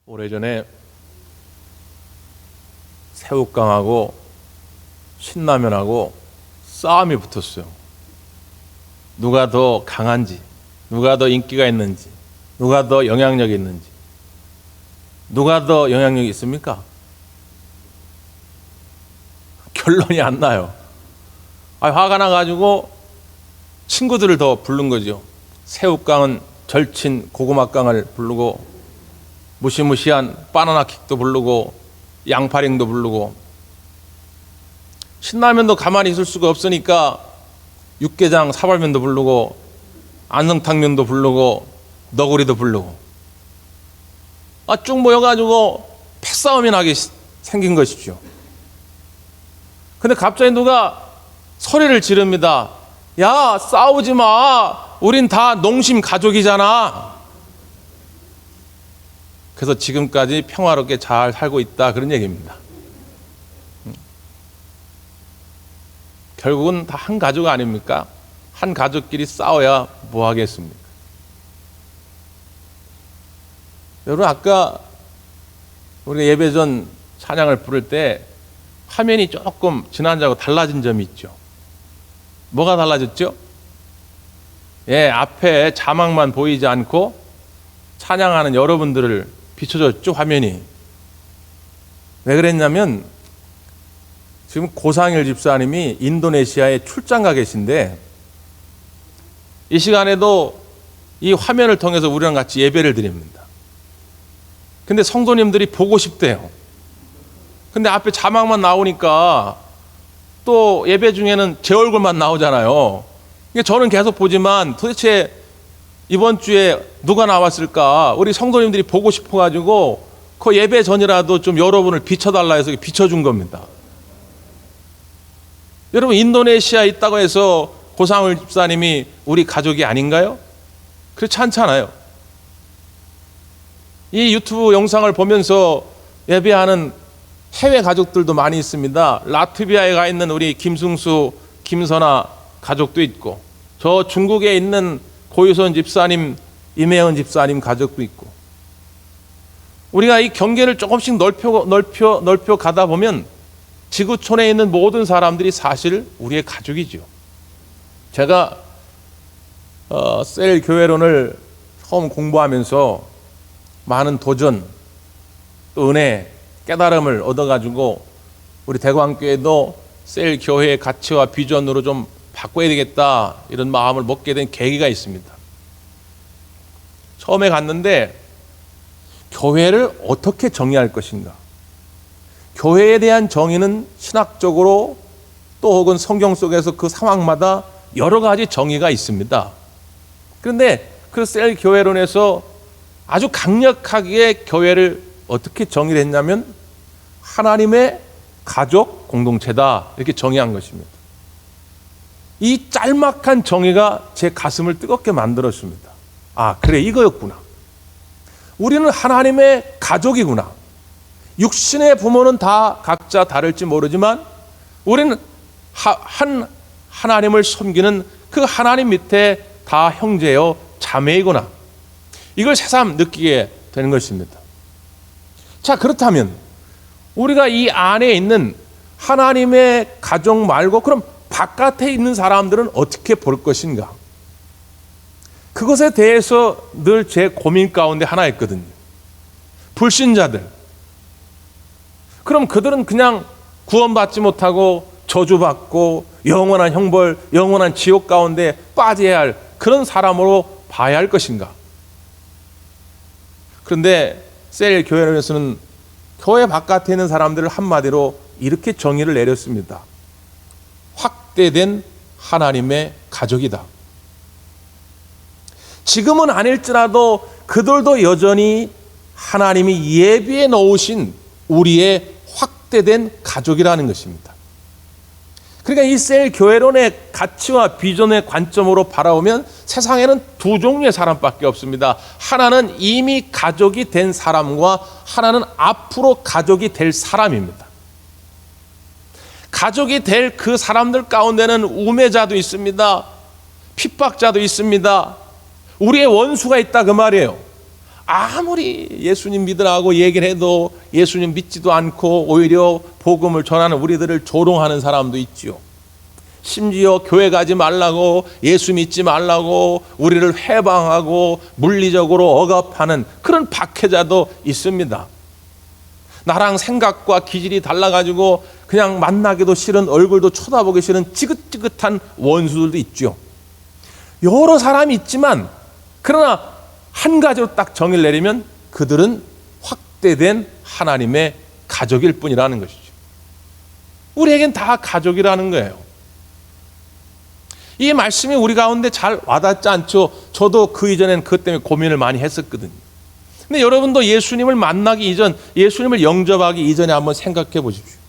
오래전에 새우깡하고 신라면하고 싸움이 붙었어요. 누가 더 강한지, 누가 더 인기가 있는지, 누가 더 영향력이 있는지. 누가 더 영향력이 있습니까? 결론이 안 나요. 화가 나가지고 친구들을 더 부른 거죠. 새우깡은 절친 고구마깡을 부르고, 무시무시한 바나나킥도 부르고, 양파링도 부르고, 신라면도 가만히 있을 수가 없으니까 육개장 사발면도 부르고, 안성탕면도 부르고, 너구리도 부르고, 쭉 모여가지고 패싸움이 나게 생긴 것이죠. 근데 갑자기 누가 소리를 지릅니다. 야, 싸우지 마. 우린 다 농심 가족이잖아. 그래서 지금까지 평화롭게 잘 살고 있다, 그런 얘기입니다. 결국은 다 한 가족 아닙니까? 한 가족끼리 싸워야 뭐 하겠습니까? 여러분, 아까 우리가 예배 전 찬양을 부를 때 화면이 조금 지난주하고 달라진 점이 있죠. 뭐가 달라졌죠? 앞에 자막만 보이지 않고 찬양하는 여러분들을 비춰줬죠, 화면이. 왜 그랬냐면 지금 고상일 집사님이 인도네시아에 출장 가 계신데, 이 시간에도 이 화면을 통해서 우리랑 같이 예배를 드립니다. 근데 성도님들이 보고 싶대요. 근데 앞에 자막만 나오니까 또 예배 중에는 제 얼굴만 나오잖아요. 저는 계속 보지만 도대체 이번 주에 누가 나왔을까? 우리 성도님들이 보고 싶어가지고 그 예배 전이라도 좀 여러분을 비춰달라 해서 비춰준 겁니다. 여러분, 인도네시아에 있다고 해서 고상을 집사님이 우리 가족이 아닌가요? 그렇지 않잖아요. 이 유튜브 영상을 보면서 예배하는 해외 가족들도 많이 있습니다. 라트비아에 가 있는 우리 김승수, 김선아 가족도 있고, 저 중국에 있는 고유선 집사님, 임혜연 집사님 가족도 있고, 우리가 이 경계를 조금씩 넓혀 가다 보면 지구촌에 있는 모든 사람들이 사실 우리의 가족이죠. 제가 셀 교회론을 처음 공부하면서 많은 도전, 또 은혜, 깨달음을 얻어가지고 우리 대광교회도 셀 교회의 가치와 비전으로 좀 바꿔야 되겠다, 이런 마음을 먹게 된 계기가 있습니다. 처음에 갔는데 교회를 어떻게 정의할 것인가? 교회에 대한 정의는 신학적으로 또 혹은 성경 속에서 그 상황마다 여러 가지 정의가 있습니다. 그런데 그 셀 교회론에서 아주 강력하게 교회를 어떻게 정의를 했냐면 하나님의 가족 공동체다, 이렇게 정의한 것입니다. 이 짤막한 정의가 제 가슴을 뜨겁게 만들었습니다. 그래, 이거였구나. 우리는 하나님의 가족이구나. 육신의 부모는 다 각자 다를지 모르지만 우리는 하나님을 섬기는 그 하나님 밑에 다 형제요 자매이구나. 이걸 새삼 느끼게 되는 것입니다. 자, 그렇다면 우리가 이 안에 있는 하나님의 가족 말고 그럼 바깥에 있는 사람들은 어떻게 볼 것인가? 그것에 대해서 늘 제 고민 가운데 하나 있거든요. 불신자들. 그럼 그들은 그냥 구원받지 못하고 저주받고 영원한 형벌, 영원한 지옥 가운데 빠져야 할 그런 사람으로 봐야 할 것인가? 그런데 셀 교회론에서는 교회 바깥에 있는 사람들을 한마디로 이렇게 정의를 내렸습니다. 확대된 하나님의 가족이다. 지금은 아닐지라도 그들도 여전히 하나님이 예비해 놓으신 우리의 확대된 가족이라는 것입니다. 그러니까 이 셀 교회론의 가치와 비전의 관점으로 바라보면 세상에는 두 종류의 사람밖에 없습니다. 하나는 이미 가족이 된 사람과 하나는 앞으로 가족이 될 사람입니다. 가족이 될 그 사람들 가운데는 우매자도 있습니다. 핍박자도 있습니다. 우리의 원수가 있다, 그 말이에요. 아무리 예수님 믿으라고 얘기를 해도 예수님 믿지도 않고 오히려 복음을 전하는 우리들을 조롱하는 사람도 있지요. 심지어 교회 가지 말라고, 예수 믿지 말라고 우리를 해방하고 물리적으로 억압하는 그런 박해자도 있습니다. 나랑 생각과 기질이 달라가지고 그냥 만나기도 싫은, 얼굴도 쳐다보기 싫은 지긋지긋한 원수들도 있죠. 여러 사람이 있지만 그러나 한 가지로 딱 정의를 내리면 그들은 확대된 하나님의 가족일 뿐이라는 것이죠. 우리에겐 다 가족이라는 거예요. 이 말씀이 우리 가운데 잘 와닿지 않죠. 저도 그 이전엔 그것 때문에 고민을 많이 했었거든요. 근데 여러분도 예수님을 만나기 이전, 예수님을 영접하기 이전에 한번 생각해 보십시오.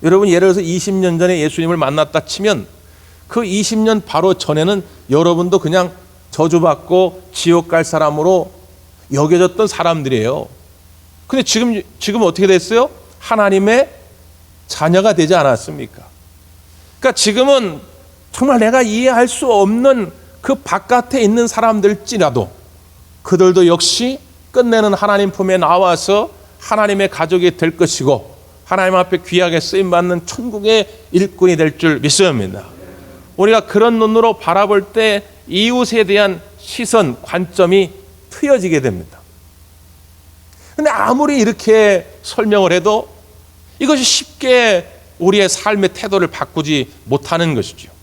여러분 예를 들어서 20년 전에 예수님을 만났다 치면 그 20년 바로 전에는 여러분도 그냥 저주받고 지옥 갈 사람으로 여겨졌던 사람들이에요. 근데 지금 어떻게 됐어요? 하나님의 자녀가 되지 않았습니까? 그러니까 지금은 정말 내가 이해할 수 없는 그 바깥에 있는 사람들일지라도 그들도 역시 끝내는 하나님 품에 나와서 하나님의 가족이 될 것이고 하나님 앞에 귀하게 쓰임받는 천국의 일꾼이 될 줄 믿습니다. 우리가 그런 눈으로 바라볼 때 이웃에 대한 시선, 관점이 트여지게 됩니다. 그런데 아무리 이렇게 설명을 해도 이것이 쉽게 우리의 삶의 태도를 바꾸지 못하는 것이죠.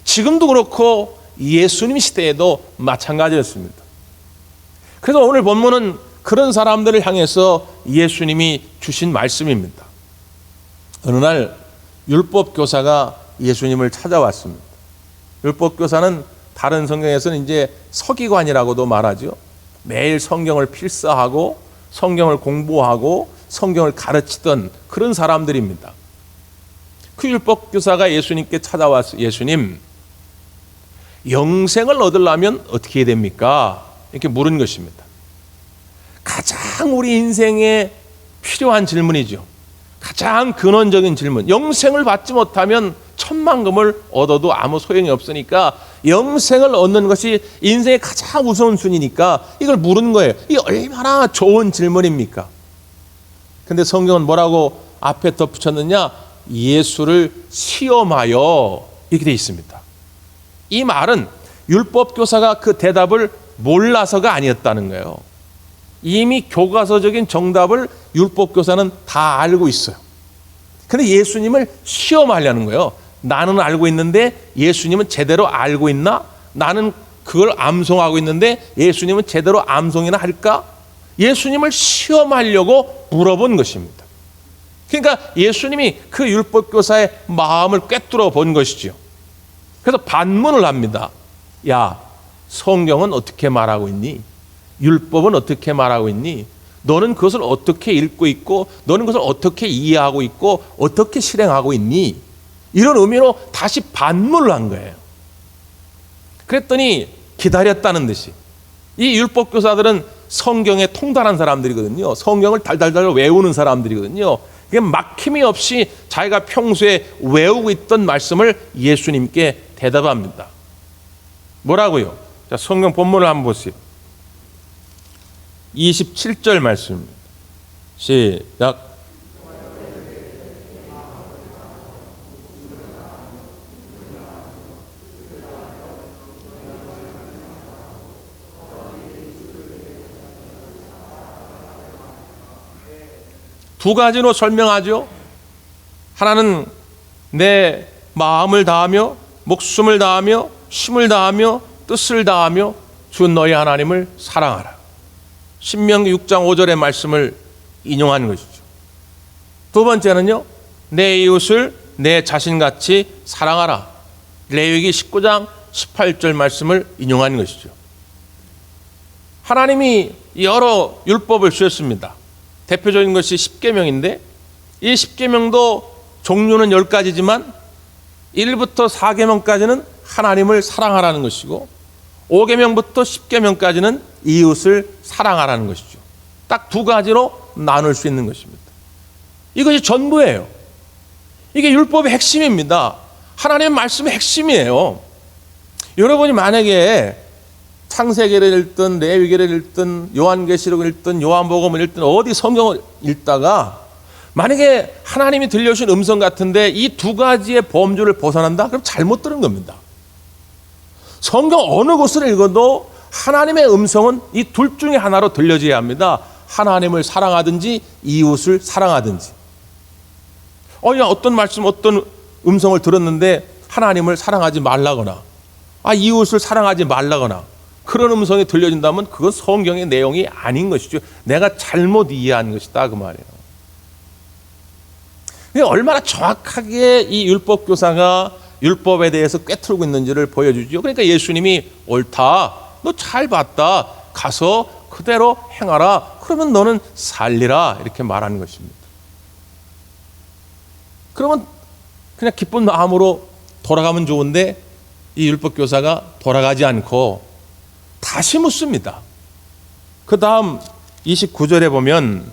지금도 그렇고 예수님 시대에도 마찬가지였습니다. 그래서 오늘 본문은 그런 사람들을 향해서 예수님이 주신 말씀입니다. 어느 날 율법교사가 예수님을 찾아왔습니다. 율법교사는 다른 성경에서는 이제 서기관이라고도 말하죠. 매일 성경을 필사하고 성경을 공부하고 성경을 가르치던 그런 사람들입니다. 그 율법교사가 예수님께 찾아와서 예수님, 영생을 얻으려면 어떻게 해야 됩니까? 이렇게 물은 것입니다. 가장 우리 인생에 필요한 질문이죠. 가장 근원적인 질문. 영생을 받지 못하면 천만금을 얻어도 아무 소용이 없으니까 영생을 얻는 것이 인생의 가장 우선순위니까 이걸 물은 거예요. 이게 얼마나 좋은 질문입니까? 근데 성경은 뭐라고 앞에 덧붙였느냐? 예수를 시험하여, 이렇게 되어 있습니다. 이 말은 율법교사가 그 대답을 몰라서가 아니었다는 거예요. 이미 교과서적인 정답을 율법교사는 다 알고 있어요. 근데 예수님을 시험하려는 거예요. 나는 알고 있는데 예수님은 제대로 알고 있나? 나는 그걸 암송하고 있는데 예수님은 제대로 암송이나 할까? 예수님을 시험하려고 물어본 것입니다. 그러니까 예수님이 그 율법교사의 마음을 꿰뚫어 본 것이죠. 그래서 반문을 합니다. 야, 성경은 어떻게 말하고 있니? 율법은 어떻게 말하고 있니? 너는 그것을 어떻게 읽고 있고 너는 그것을 어떻게 이해하고 있고 어떻게 실행하고 있니? 이런 의미로 다시 반문을 한 거예요. 그랬더니 기다렸다는 듯이, 이 율법교사들은 성경에 통달한 사람들이거든요. 성경을 달달달 외우는 사람들이거든요. 그게 막힘이 없이 자기가 평소에 외우고 있던 말씀을 예수님께 대답합니다. 뭐라고요? 자, 성경 본문을 한번 보세요. 27절 말씀입니다. 시작. 두 가지로 설명하죠. 하나는 내 마음을 다하며 목숨을 다하며 힘을 다하며 뜻을 다하며 주 너희 하나님을 사랑하라. 신명기 6장 5절의 말씀을 인용한 것이죠. 두 번째는요, 내 이웃을 내 자신같이 사랑하라. 레위기 19장 18절 말씀을 인용한 것이죠. 하나님이 여러 율법을 주셨습니다. 대표적인 것이 십계명인데 이 십계명도 종류는 10가지지만 1부터 4계명까지는 하나님을 사랑하라는 것이고 5계명부터 10계명까지는 이웃을 사랑하라는 것이죠. 딱 두 가지로 나눌 수 있는 것입니다. 이것이 전부예요. 이게 율법의 핵심입니다. 하나님의 말씀의 핵심이에요. 여러분이 만약에 창세기를 읽든 레위기를 읽든 요한계시록을 읽든 요한복음을 읽든 어디 성경을 읽다가 만약에 하나님이 들려주신 음성 같은데 이 두 가지의 범주를 벗어난다? 그럼 잘못 들은 겁니다. 성경 어느 곳을 읽어도 하나님의 음성은 이 둘 중에 하나로 들려져야 합니다. 하나님을 사랑하든지 이웃을 사랑하든지. 어떤 말씀, 어떤 음성을 들었는데 하나님을 사랑하지 말라거나 이웃을 사랑하지 말라거나 그런 음성이 들려진다면 그건 성경의 내용이 아닌 것이죠. 내가 잘못 이해한 것이다 그 말이에요. 얼마나 정확하게 이 율법교사가 율법에 대해서 꿰뚫고 있는지를 보여주죠. 그러니까 예수님이 옳다, 너 잘 봤다, 가서 그대로 행하라, 그러면 너는 살리라 이렇게 말하는 것입니다. 그러면 그냥 기쁜 마음으로 돌아가면 좋은데 이 율법교사가 돌아가지 않고 다시 묻습니다. 그 다음 29절에 보면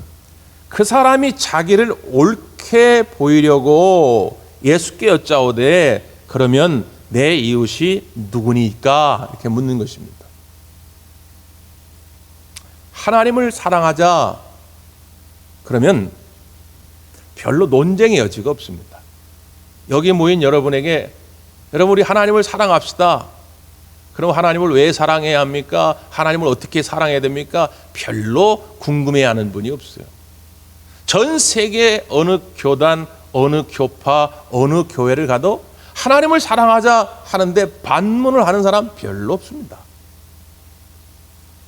그 사람이 자기를 옳게 보이려고 예수께 여짜오되 그러면 내 이웃이 누구니까 이렇게 묻는 것입니다. 하나님을 사랑하자 그러면 별로 논쟁의 여지가 없습니다. 여기 모인 여러분에게 여러분 우리 하나님을 사랑합시다. 그럼 하나님을 왜 사랑해야 합니까? 하나님을 어떻게 사랑해야 됩니까? 별로 궁금해하는 분이 없어요. 전 세계 어느 교단, 어느 교파, 어느 교회를 가도 하나님을 사랑하자 하는데 반문을 하는 사람 별로 없습니다.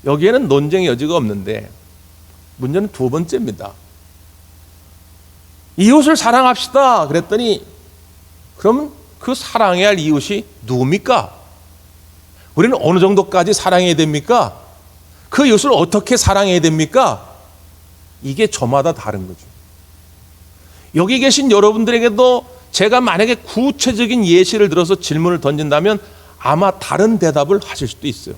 여기에는 논쟁의 여지가 없는데 문제는 두 번째입니다. 이웃을 사랑합시다 그랬더니 그럼 그 사랑해야 할 이웃이 누굽니까? 우리는 어느 정도까지 사랑해야 됩니까? 그 이웃을 어떻게 사랑해야 됩니까? 이게 저마다 다른 거죠. 여기 계신 여러분들에게도 제가 만약에 구체적인 예시를 들어서 질문을 던진다면 아마 다른 대답을 하실 수도 있어요.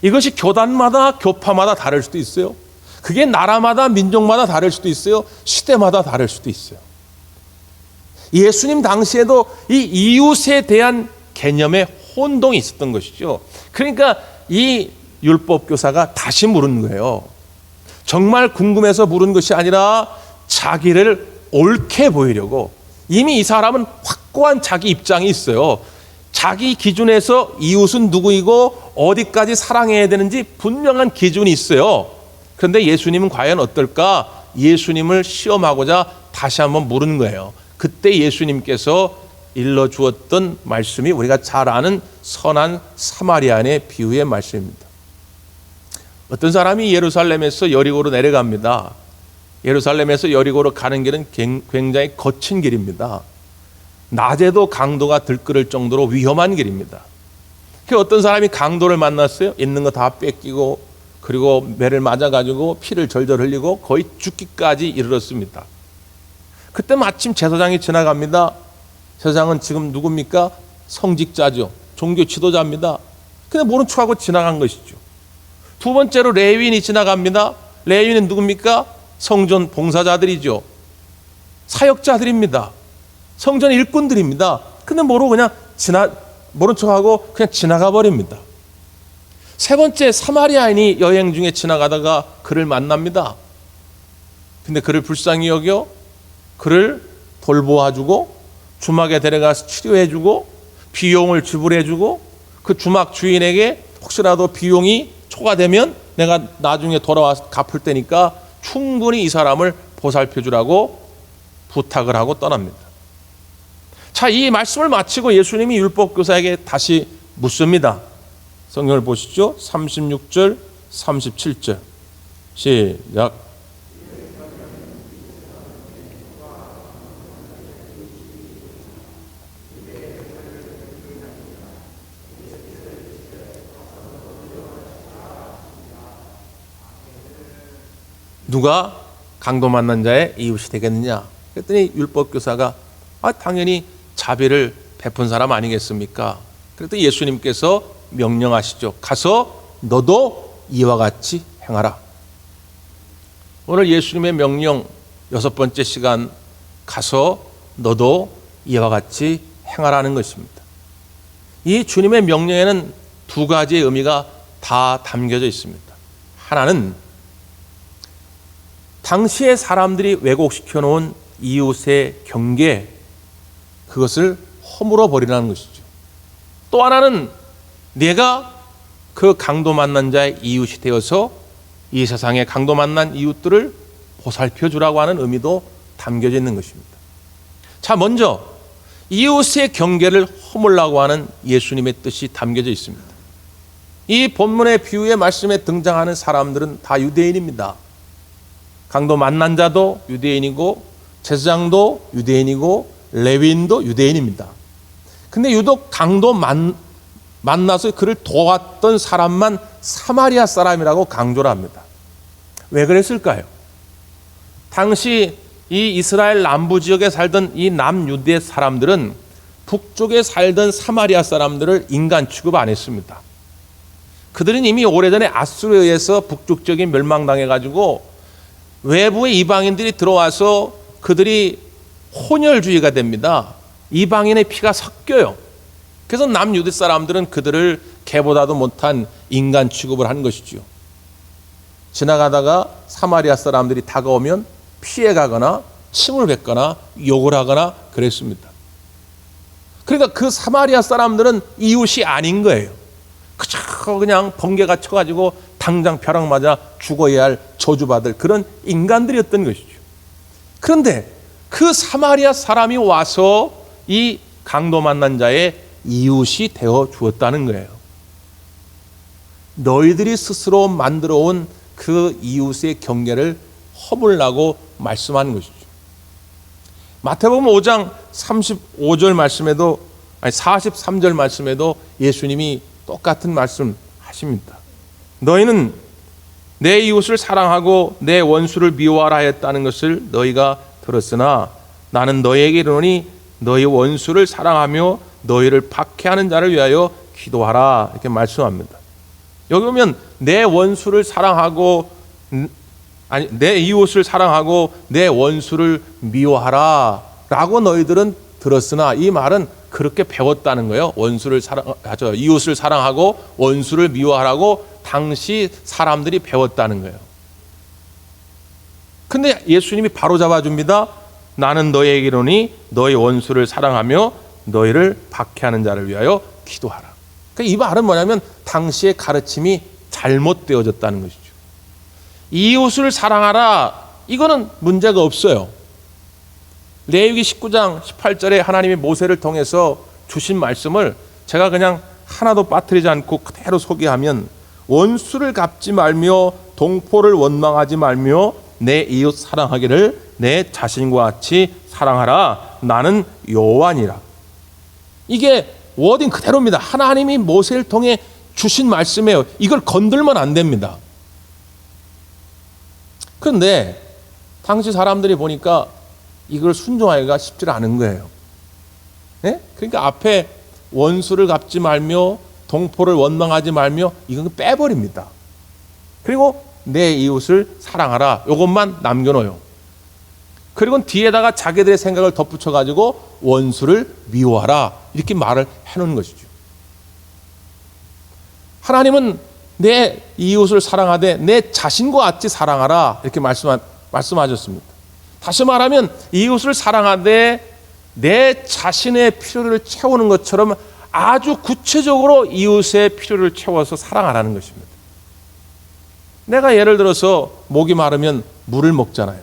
이것이 교단마다 교파마다 다를 수도 있어요. 그게 나라마다 민족마다 다를 수도 있어요. 시대마다 다를 수도 있어요. 예수님 당시에도 이 이웃에 대한 개념에 혼동이 있었던 것이죠. 그러니까 이 율법교사가 다시 물은 거예요. 정말 궁금해서 물은 것이 아니라 자기를 옳게 보이려고. 이미 이 사람은 확고한 자기 입장이 있어요. 자기 기준에서 이웃은 누구이고 어디까지 사랑해야 되는지 분명한 기준이 있어요. 그런데 예수님은 과연 어떨까? 예수님을 시험하고자 다시 한번 물은 거예요. 그때 예수님께서 일러주었던 말씀이 우리가 잘 아는 선한 사마리아인의 비유의 말씀입니다. 어떤 사람이 예루살렘에서 여리고로 내려갑니다. 예루살렘에서 여리고로 가는 길은 굉장히 거친 길입니다. 낮에도 강도가 들끓을 정도로 위험한 길입니다. 어떤 사람이 강도를 만났어요. 있는 거 다 뺏기고 그리고 매를 맞아가지고 피를 절절 흘리고 거의 죽기까지 이르렀습니다. 그때 마침 제사장이 지나갑니다. 제사장은 지금 누굽니까? 성직자죠. 종교 지도자입니다. 근데 모른 척하고 지나간 것이죠. 두 번째로 레위인이 지나갑니다. 레위인은 누굽니까? 성전 봉사자들이죠. 사역자들입니다. 성전 일꾼들입니다. 근데 모르고 그냥 모른 척하고 그냥 지나가 버립니다. 세 번째 사마리아인이 여행 중에 지나가다가 그를 만납니다. 근데 그를 불쌍히 여겨 그를 돌보아주고 주막에 데려가서 치료해주고 비용을 지불해주고 그 주막 주인에게 혹시라도 비용이 초과되면 내가 나중에 돌아와서 갚을 테니까 충분히 이 사람을 보살펴주라고 부탁을 하고 떠납니다. 자, 이 말씀을 마치고 예수님이 율법교사에게 다시 묻습니다. 성경을 보시죠. 36절, 37절. 시작. 누가 강도 만난 자의 이웃이 되겠느냐? 그랬더니 율법교사가 당연히 자비를 베푼 사람 아니겠습니까? 그랬더니 예수님께서 명령하시죠. 가서 너도 이와 같이 행하라. 오늘 예수님의 명령 6번째 시간, 가서 너도 이와 같이 행하라는 것입니다. 이 주님의 명령에는 두 가지의 의미가 다 담겨져 있습니다. 하나는 당시의 사람들이 왜곡시켜 놓은 이웃의 경계, 그것을 허물어 버리라는 것이죠. 또 하나는 내가 그 강도 만난 자의 이웃이 되어서 이 세상에 강도 만난 이웃들을 보살펴 주라고 하는 의미도 담겨져 있는 것입니다. 자, 먼저 이웃의 경계를 허물라고 하는 예수님의 뜻이 담겨져 있습니다. 이 본문의 비유의 말씀에 등장하는 사람들은 다 유대인입니다. 강도 만난 자도 유대인이고 제사장도 유대인이고 레위인도 유대인입니다. 근데 유독 강도 만나서 그를 도왔던 사람만 사마리아 사람이라고 강조를 합니다. 왜 그랬을까요? 당시 이 이스라엘 남부 지역에 살던 이 남유대 사람들은 북쪽에 살던 사마리아 사람들을 인간 취급 안 했습니다. 그들은 이미 오래전에 아수르에 의해서 북쪽적인 멸망당해가지고 외부의 이방인들이 들어와서 그들이 혼혈주의가 됩니다. 이방인의 피가 섞여요. 그래서 남유대 사람들은 그들을 개보다도 못한 인간 취급을 한 것이죠. 지나가다가 사마리아 사람들이 다가오면 피해가거나 침을 뱉거나 욕을 하거나 그랬습니다. 그러니까 그 사마리아 사람들은 이웃이 아닌 거예요. 그냥 번개가 쳐가지고 당장 벼락 맞아 죽어야 할 저주받을 그런 인간들이었던 것이죠. 그런데 그 사마리아 사람이 와서 이 강도 만난 자의 이웃이 되어 주었다는 거예요. 너희들이 스스로 만들어 온 그 이웃의 경계를 허물라고 말씀하는 것이죠. 마태복음 5장 35절 말씀에도 43절 말씀에도 예수님이 똑같은 말씀 하십니다. 너희는 내 이웃을 사랑하고 내 원수를 미워하라 했다는 것을 너희가 들었으나 나는 너희에게 이르노니 너희 원수를 사랑하며 너희를 박해하는 자를 위하여 기도하라 이렇게 말씀합니다. 여기 보면 내 원수를 사랑하고 내 이웃을 사랑하고 내 원수를 미워하라 라고 너희들은 들었으나 이 말은 그렇게 배웠다는 거예요. 이웃을 사랑하고 원수를 미워하라고 당시 사람들이 배웠다는 거예요. 근데 예수님이 바로 잡아줍니다. 나는 너희에게 이르노니 너희 원수를 사랑하며 너희를 박해하는 자를 위하여 기도하라. 그러니까 이 말은 뭐냐면 당시의 가르침이 잘못되어졌다는 것이죠. 이웃을 사랑하라, 이거는 문제가 없어요. 레위기 19장 18절에 하나님이 모세를 통해서 주신 말씀을 제가 그냥 하나도 빠뜨리지 않고 그대로 소개하면 원수를 갚지 말며 동포를 원망하지 말며 내 이웃 사랑하기를 내 자신과 같이 사랑하라. 나는 여호와니라. 이게 워딩 그대로입니다. 하나님이 모세를 통해 주신 말씀이에요. 이걸 건들면 안 됩니다. 그런데 당시 사람들이 보니까 이걸 순종하기가 쉽지 않은 거예요. 네? 그러니까 앞에 원수를 갚지 말며 동포를 원망하지 말며 이건 빼버립니다. 그리고 내 이웃을 사랑하라 이것만 남겨놓아요. 그리고 뒤에다가 자기들의 생각을 덧붙여가지고 원수를 미워하라 이렇게 말을 해놓은 것이죠. 하나님은 내 이웃을 사랑하되 내 자신과 같이 사랑하라 이렇게 말씀하셨습니다. 다시 말하면 이웃을 사랑하되 내 자신의 필요를 채우는 것처럼 아주 구체적으로 이웃의 필요를 채워서 사랑하라는 것입니다. 내가 예를 들어서 목이 마르면 물을 먹잖아요.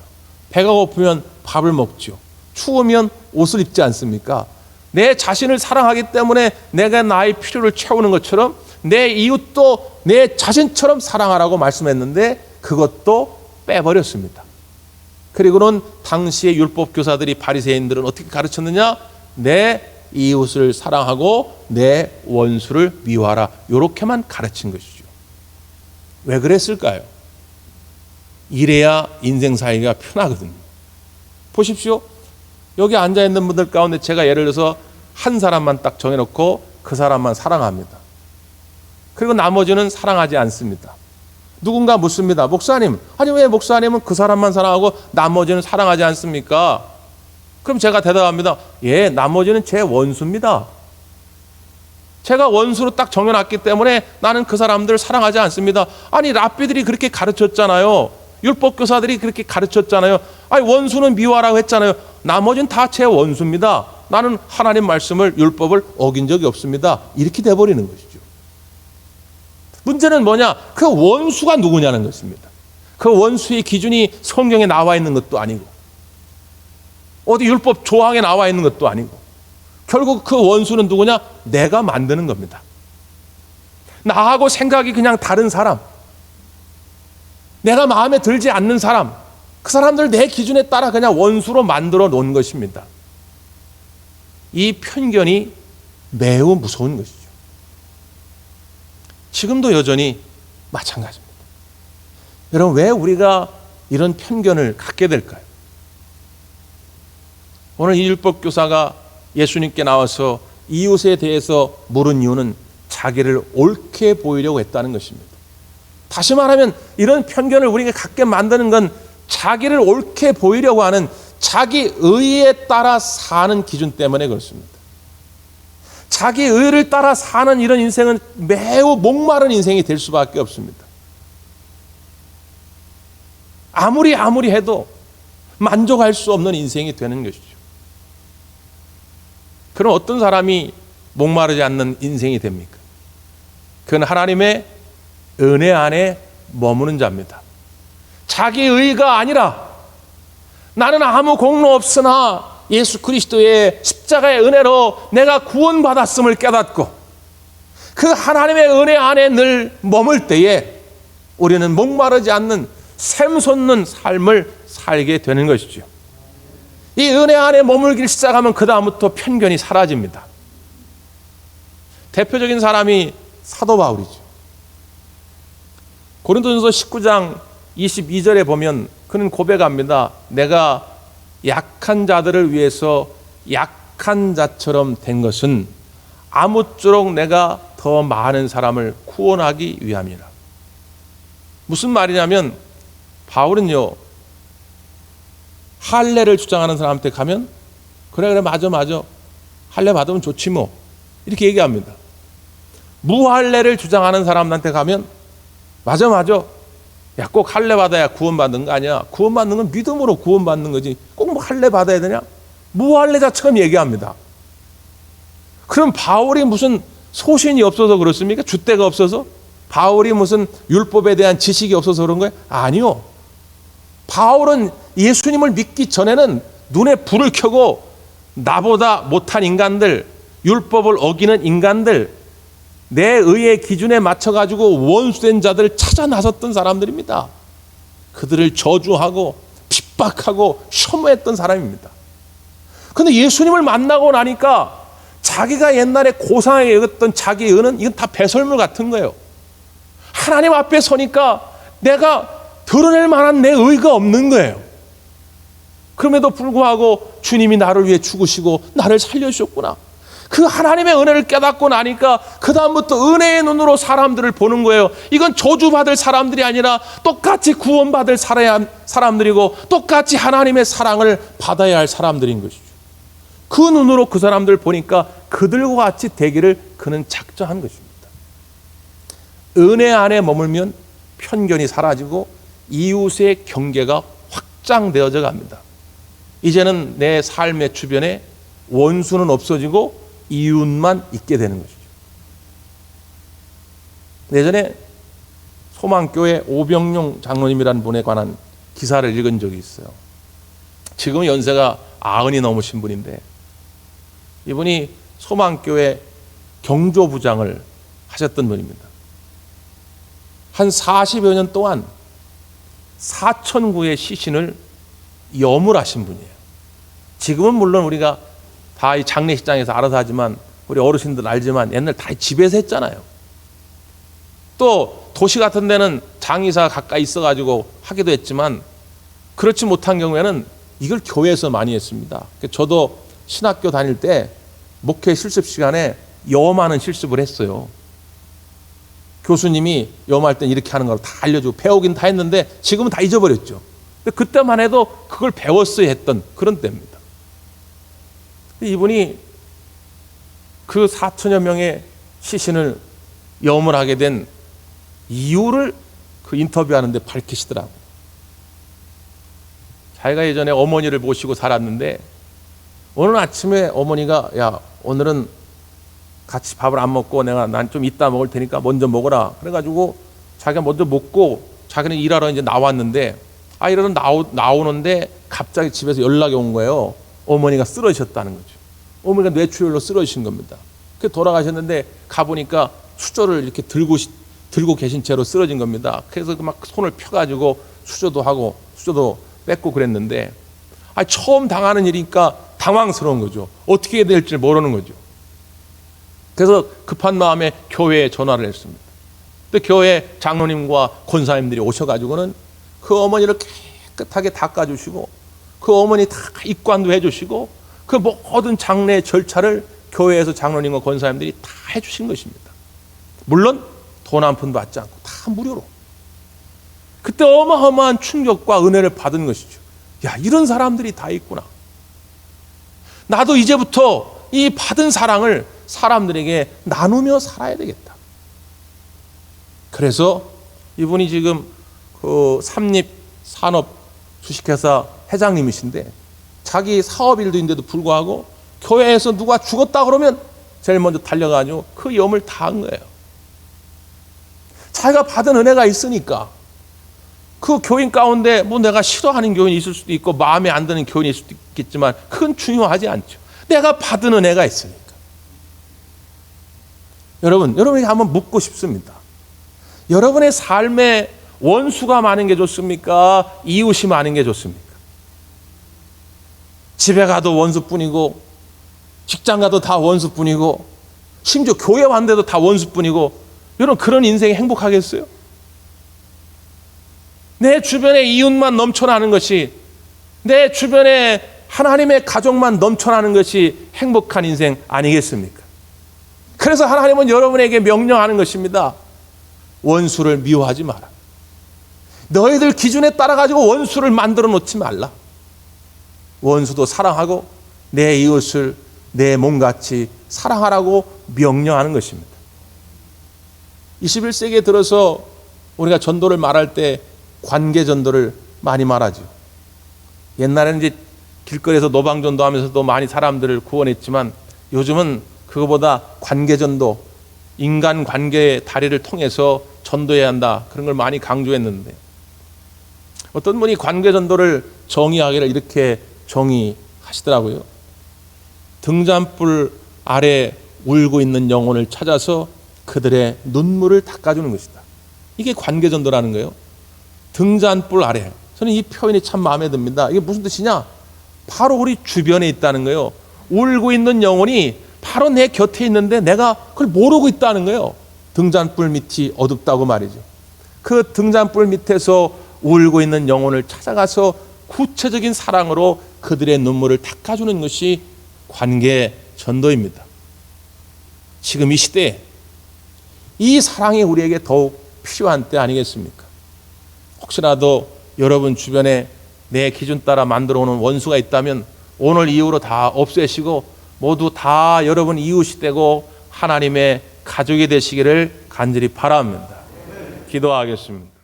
배가 고프면 밥을 먹죠. 추우면 옷을 입지 않습니까? 내 자신을 사랑하기 때문에 내가 나의 필요를 채우는 것처럼 내 이웃도 내 자신처럼 사랑하라고 말씀했는데 그것도 빼버렸습니다. 그리고는 당시의 율법 교사들이 바리새인들은 어떻게 가르쳤느냐? 내 이웃을 사랑하고 내 원수를 미워하라 이렇게만 가르친 것이죠. 왜 그랬을까요? 이래야 인생 살기가 편하거든요. 보십시오. 여기 앉아있는 분들 가운데 제가 예를 들어서 한 사람만 딱 정해놓고 그 사람만 사랑합니다. 그리고 나머지는 사랑하지 않습니다. 누군가 묻습니다. 목사님, 아니 왜 목사님은 그 사람만 사랑하고 나머지는 사랑하지 않습니까? 그럼 제가 대답합니다. 예, 나머지는 제 원수입니다. 제가 원수로 딱 정해놨기 때문에 나는 그 사람들을 사랑하지 않습니다. 아니, 랍비들이 그렇게 가르쳤잖아요. 율법교사들이 그렇게 가르쳤잖아요. 아니, 원수는 미워하라고 했잖아요. 나머지는 다 제 원수입니다. 나는 하나님 말씀을, 율법을 어긴 적이 없습니다. 이렇게 돼버리는 것이죠. 문제는 뭐냐? 그 원수가 누구냐는 것입니다. 그 원수의 기준이 성경에 나와 있는 것도 아니고 어디 율법 조항에 나와 있는 것도 아니고 결국 그 원수는 누구냐? 내가 만드는 겁니다. 나하고 생각이 그냥 다른 사람, 내가 마음에 들지 않는 사람, 그 사람들 내 기준에 따라 그냥 원수로 만들어 놓은 것입니다. 이 편견이 매우 무서운 것이죠. 지금도 여전히 마찬가지입니다. 여러분, 왜 우리가 이런 편견을 갖게 될까요? 오늘 이 율법교사가 예수님께 나와서 이웃에 대해서 물은 이유는 자기를 옳게 보이려고 했다는 것입니다. 다시 말하면 이런 편견을 우리가 갖게 만드는 건 자기를 옳게 보이려고 하는 자기 의에 따라 사는 기준 때문에 그렇습니다. 자기 의를 따라 사는 이런 인생은 매우 목마른 인생이 될 수밖에 없습니다. 아무리 해도 만족할 수 없는 인생이 되는 것이죠. 그럼 어떤 사람이 목마르지 않는 인생이 됩니까? 그건 하나님의 은혜 안에 머무는 자입니다. 자기 의가 아니라 나는 아무 공로 없으나 예수 그리스도의 십자가의 은혜로 내가 구원받았음을 깨닫고 그 하나님의 은혜 안에 늘 머물 때에 우리는 목마르지 않는 샘솟는 삶을 살게 되는 것이죠. 이 은혜 안에 머물기 시작하면 그 다음부터 편견이 사라집니다. 대표적인 사람이 사도 바울이죠. 고린도전서 19장 22절에 보면 그는 고백합니다. 내가 약한 자들을 위해서 약한 자처럼 된 것은 아무쪼록 내가 더 많은 사람을 구원하기 위함이라. 무슨 말이냐면 바울은요, 할례를 주장하는 사람한테 가면 그래 맞아 할례 받으면 좋지 뭐 이렇게 얘기합니다. 무할례를 주장하는 사람한테 가면 맞아 야, 꼭 할례 받아야 구원받는 거 아니야. 구원받는 건 믿음으로 구원받는 거지 꼭 뭐 할례 받아야 되냐. 무할례자처럼 얘기합니다. 그럼 바울이 무슨 소신이 없어서 그렇습니까? 줏대가 없어서? 바울이 무슨 율법에 대한 지식이 없어서 그런 거예요? 아니요. 바울은 예수님을 믿기 전에는 눈에 불을 켜고 나보다 못한 인간들, 율법을 어기는 인간들, 내 의의 기준에 맞춰가지고 원수된 자들을 찾아 나섰던 사람들입니다. 그들을 저주하고 핍박하고 혐오했던 사람입니다. 그런데 예수님을 만나고 나니까 자기가 옛날에 고상하게 여겼던 자기의 의는 이건 다 배설물 같은 거예요. 하나님 앞에 서니까 내가 드러낼 만한 내 의가 없는 거예요. 그럼에도 불구하고 주님이 나를 위해 죽으시고 나를 살려주셨구나. 그 하나님의 은혜를 깨닫고 나니까 그 다음부터 은혜의 눈으로 사람들을 보는 거예요. 이건 저주받을 사람들이 아니라 똑같이 구원받을 사람들이고 똑같이 하나님의 사랑을 받아야 할 사람들인 것이죠. 그 눈으로 그 사람들 보니까 그들과 같이 되기를 그는 작정한 것입니다. 은혜 안에 머물면 편견이 사라지고 이웃의 경계가 확장되어져 갑니다. 이제는 내 삶의 주변에 원수는 없어지고 이웃만 있게 되는 것이죠. 예전에 소망교회 오병용 장로님이라는 분에 관한 기사를 읽은 적이 있어요. 지금은 연세가 90이 넘으신 분인데 이분이 소망교회 경조부장을 하셨던 분입니다. 한 40여 년 동안 4,000구의 시신을 염을하신 분이에요. 지금은 물론 우리가 다 이 장례식장에서 알아서 하지만 우리 어르신들 알지만 옛날 다 집에서 했잖아요. 또 도시 같은 데는 장의사가 가까이 있어가지고 하기도 했지만 그렇지 못한 경우에는 이걸 교회에서 많이 했습니다. 저도 신학교 다닐 때 목회 실습 시간에 염하는 실습을 했어요. 교수님이 염할 땐 이렇게 하는 걸 다 알려주고 배우긴 다 했는데 지금은 다 잊어버렸죠. 근데 그때만 해도 그걸 배웠어야 했던 그런 때입니다. 이분이 그 4,000여 명의 시신을 염을 된 이유를 그 인터뷰하는데 밝히시더라고요. 자기가 예전에 어머니를 모시고 살았는데 오늘 아침에 어머니가 야 오늘은 같이 밥을 안 먹고 난 좀 이따 먹을 테니까 먼저 먹어라. 그래가지고 자기가 먼저 먹고 자기는 일하러 이제 나왔는데 일하러 나오는데 갑자기 집에서 연락이 온 거예요. 어머니가 쓰러지셨다는 거죠. 어머니가 뇌출혈로 쓰러지신 겁니다. 그 돌아가셨는데 가보니까 수저를 이렇게 들고 계신 채로 쓰러진 겁니다. 그래서 막 손을 펴가지고 수저도 하고 수저도 뺏고 그랬는데 처음 당하는 일이니까 당황스러운 거죠. 어떻게 해야 될지 모르는 거죠. 그래서 급한 마음에 교회에 전화를 했습니다. 또 교회 장로님과 권사님들이 오셔가지고는 그 어머니를 깨끗하게 닦아주시고 그 어머니 다 입관도 해주시고 그 모든 장례 절차를 교회에서 장로님과 권사님들이 다 해주신 것입니다. 물론 돈 한 푼도 받지 않고 다 무료로. 그때 어마어마한 충격과 은혜를 받은 것이죠. 야, 이런 사람들이 다 있구나. 나도 이제부터 이 받은 사랑을 사람들에게 나누며 살아야 되겠다. 그래서 이분이 지금 그 삼립산업 주식회사 회장님이신데 자기 사업일도인데도 불구하고 교회에서 누가 죽었다 그러면 제일 먼저 달려가지고 그 염을 다 한 거예요. 자기가 받은 은혜가 있으니까 그 교인 가운데 뭐 내가 싫어하는 교인이 있을 수도 있고 마음에 안 드는 교인이 있을 수도 있겠지만 그건 중요하지 않죠. 내가 받은 은혜가 있으니까. 여러분에게 한번 묻고 싶습니다. 여러분의 삶에 원수가 많은 게 좋습니까? 이웃이 많은 게 좋습니까? 집에 가도 원수뿐이고 직장 가도 다 원수뿐이고 심지어 교회 왔는데도 다 원수뿐이고 여러분 그런 인생이 행복하겠어요? 내 주변에 이웃만 넘쳐나는 것이 내 주변에 하나님의 가족만 넘쳐나는 것이 행복한 인생 아니겠습니까? 그래서 하나님은 여러분에게 명령하는 것입니다. 원수를 미워하지 마라. 너희들 기준에 따라 가지고 원수를 만들어 놓지 말라. 원수도 사랑하고 내 이웃을 내 몸같이 사랑하라고 명령하는 것입니다. 21세기에 들어서 우리가 전도를 말할 때 관계 전도를 많이 말하죠. 옛날에는 이제 길거리에서 노방 전도하면서도 많이 사람들을 구원했지만 요즘은 그거보다 관계 전도, 인간 관계의 다리를 통해서 전도해야 한다. 그런 걸 많이 강조했는데 어떤 분이 관계 전도를 정의하기를 이렇게 정의하시더라고요. 등잔불 아래 울고 있는 영혼을 찾아서 그들의 눈물을 닦아주는 것이다. 이게 관계 전도라는 거예요. 등잔불 아래. 저는 이 표현이 참 마음에 듭니다. 이게 무슨 뜻이냐? 바로 우리 주변에 있다는 거예요. 울고 있는 영혼이 바로 내 곁에 있는데 내가 그걸 모르고 있다는 거예요. 등잔불 밑이 어둡다고 말이죠. 그 등잔불 밑에서 울고 있는 영혼을 찾아가서 구체적인 사랑으로 그들의 눈물을 닦아주는 것이 관계 전도입니다. 지금 이 시대에 이 사랑이 우리에게 더욱 필요한 때 아니겠습니까? 혹시라도 여러분 주변에 내 기준 따라 만들어 오는 원수가 있다면 오늘 이후로 다 없애시고 모두 다 여러분 이웃이 되고 하나님의 가족이 되시기를 간절히 바랍니다. 기도하겠습니다.